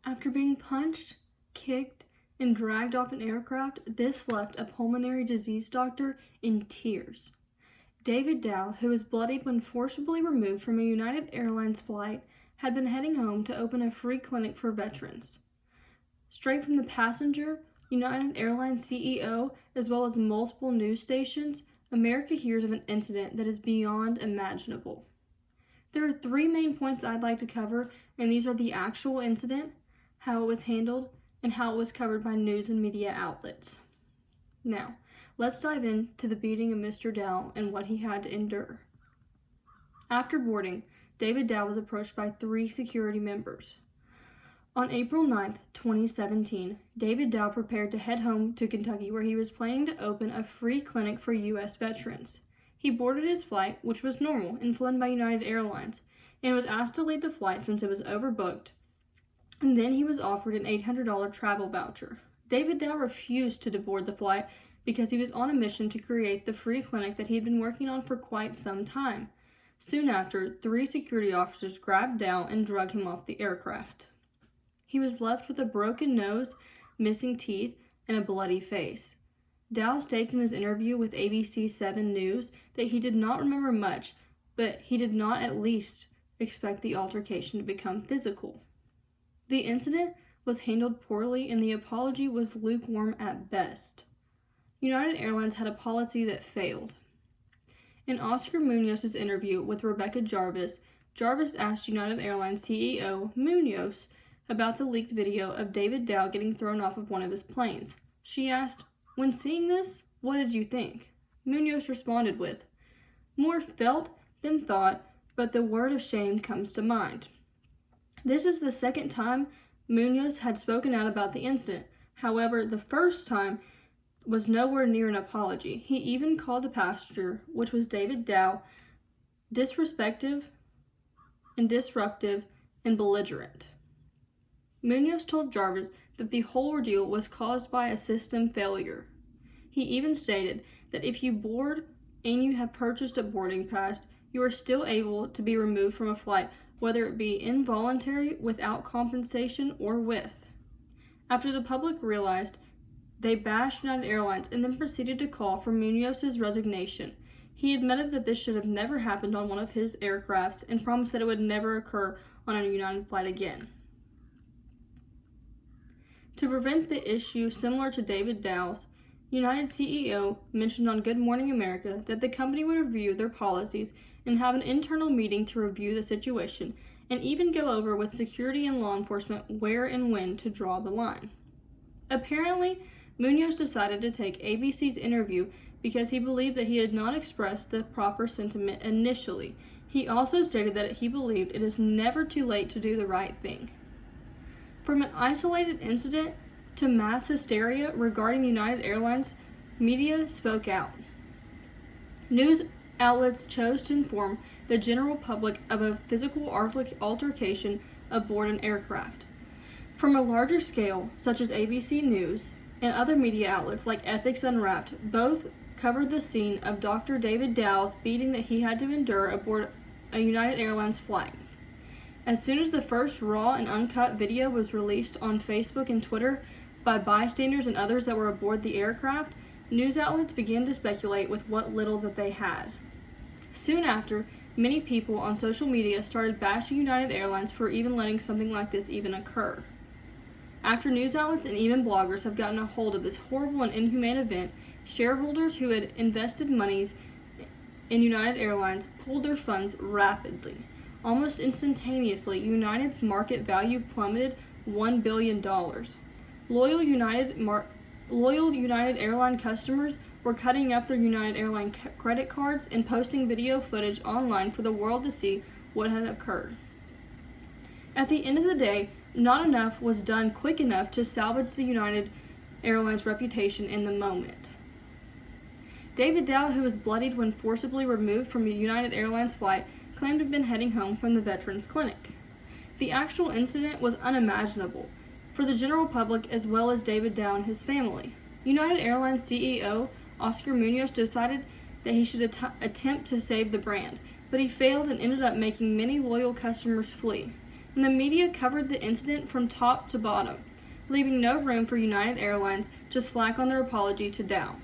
After being punched, kicked, and dragged off an aircraft, this left a pulmonary disease doctor in tears. David Dow, who was bloodied when forcibly removed from a United Airlines flight, had been heading home to open a free clinic for veterans. Straight from the passenger, United Airlines CEO, as well as multiple news stations, America hears of an incident that is beyond imaginable. There are 3 main points I'd like to cover, and these are the actual incident, how it was handled, and how it was covered by news and media outlets. Now, let's dive into the beating of Mr. Dow and what he had to endure. After boarding, David Dow was approached by 3 security members. On April 9, 2017, David Dow prepared to head home to Kentucky, where he was planning to open a free clinic for U.S. veterans. He boarded his flight, which was normal and flown by United Airlines, and was asked to leave the flight since it was overbooked, and then he was offered an $800 travel voucher. David Dow refused to deboard the flight because he was on a mission to create the free clinic that he had been working on for quite some time. Soon after, 3 security officers grabbed Dow and dragged him off the aircraft. He was left with a broken nose, missing teeth, and a bloody face. Dow states in his interview with ABC 7 News that he did not remember much, but he did not at least expect the altercation to become physical. The incident was handled poorly and the apology was lukewarm at best. United Airlines had a policy that failed. In Oscar Munoz's interview with Rebecca Jarvis, Jarvis asked United Airlines CEO Munoz about the leaked video of David Dow getting thrown off of one of his planes. She asked, "When seeing this, what did you think?" Munoz responded with, "More felt than thought, but the word of shame comes to mind." This is the second time Munoz had spoken out about the incident. However, the first time was nowhere near an apology. He even called the passenger, which was David Dow, disrespectful and disruptive and belligerent. Munoz told Jarvis that the whole ordeal was caused by a system failure. He even stated that if you board and you have purchased a boarding pass, you are still able to be removed from a flight, whether it be involuntary, without compensation, or with. After the public realized, they bashed United Airlines and then proceeded to call for Munoz's resignation. He admitted that this should have never happened on one of his aircrafts and promised that it would never occur on a United flight again. To prevent the issue similar to David Dow's, United CEO mentioned on Good Morning America that the company would review their policies and have an internal meeting to review the situation and even go over with security and law enforcement where and when to draw the line. Apparently, Munoz decided to take ABC's interview because he believed that he had not expressed the proper sentiment initially. He also stated that he believed it is never too late to do the right thing. From an isolated incident to mass hysteria regarding United Airlines, media spoke out. News outlets chose to inform the general public of a physical altercation aboard an aircraft. From a larger scale, such as ABC News and other media outlets like Ethics Unwrapped, both covered the scene of Dr. David Dow's beating that he had to endure aboard a United Airlines flight. As soon as the first raw and uncut video was released on Facebook and Twitter by bystanders and others that were aboard the aircraft, news outlets began to speculate with what little that they had. Soon after, many people on social media started bashing United Airlines for even letting something like this even occur. After news outlets and even bloggers have gotten a hold of this horrible and inhumane event, shareholders who had invested monies in United Airlines pulled their funds rapidly. Almost instantaneously, United's market value plummeted $1 billion. Loyal United Airline customers were cutting up their United Airline credit cards and posting video footage online for the world to see what had occurred. At the end of the day, not enough was done quick enough to salvage the United Airlines reputation in the moment. David Dow, who was bloodied when forcibly removed from a United Airlines flight, claimed to have been heading home from the Veterans Clinic. The actual incident was unimaginable for the general public as well as David Dow and his family. United Airlines CEO Oscar Munoz decided that he should attempt to save the brand, but he failed and ended up making many loyal customers flee. and the media covered the incident from top to bottom, leaving no room for United Airlines to slack on their apology to Dow.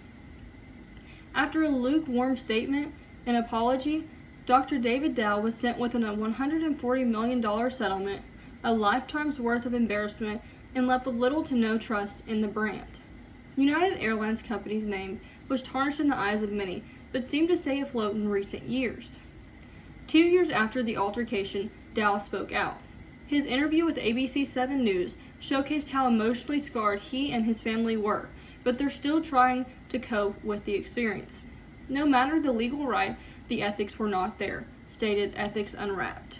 After a lukewarm statement and apology, Dr. David Dow was sent within a $140 million settlement, a lifetime's worth of embarrassment, and left with little to no trust in the brand. United Airlines Company's name was tarnished in the eyes of many, but seemed to stay afloat in recent years. 2 years after the altercation, Dow spoke out. His interview with ABC 7 News showcased how emotionally scarred he and his family were, but they're still trying to cope with the experience. No matter the legal right, the ethics were not there, stated Ethics Unwrapped.